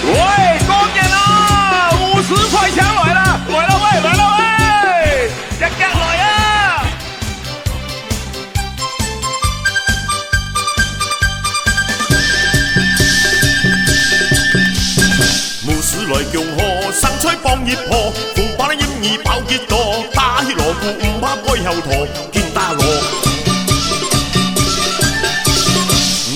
喂，过年啦，50块钱来了，来了喂，来了喂，一格来啊！無事來強河，生菜放熱河，紅包你掩耳爆結朵，打起鑼鼓唔怕背後陀，見大鑼。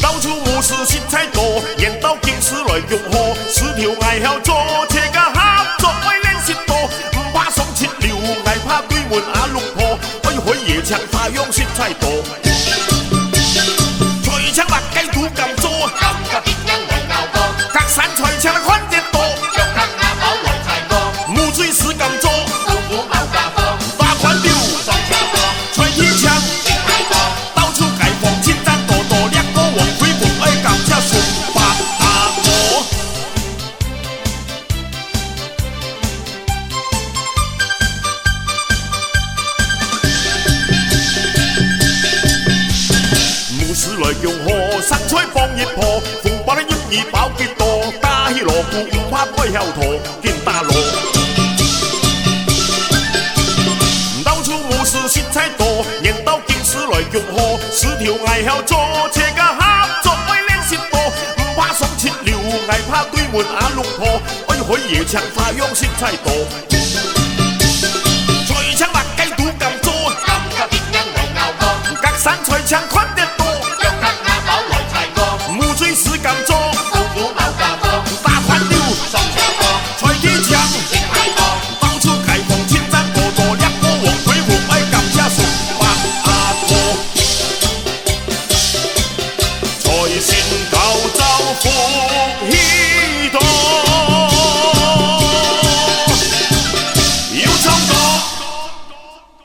到處無事食菜多，人到京師來強河，10條愛曉做，車家合作為練習多，唔怕送切料，愛怕對門阿六婆，開開夜場花樣食菜多，菜槍白雞都咁做，咁個別人來鬧過，隔山菜槍寬隻多。咁做，豆腐冇假貨，花款掉，上車貨，吹天槍，影太多，到處街坊千爭多多，叻個黃飛鳳愛夾車送白阿婆。無事來強河，生菜放熱婆，紅包你掩耳爆結多，打起鑼鼓唔怕背後陀，見大鑼。事食菜多，人到京師來強河，10條愛曉做，車家合作為練習多，唔怕送切料，愛怕對門阿六婆，愛開夜場花樣食菜多，菜槍白雞都咁做，咁個別人嚟拗過，隔山菜槍寬啲。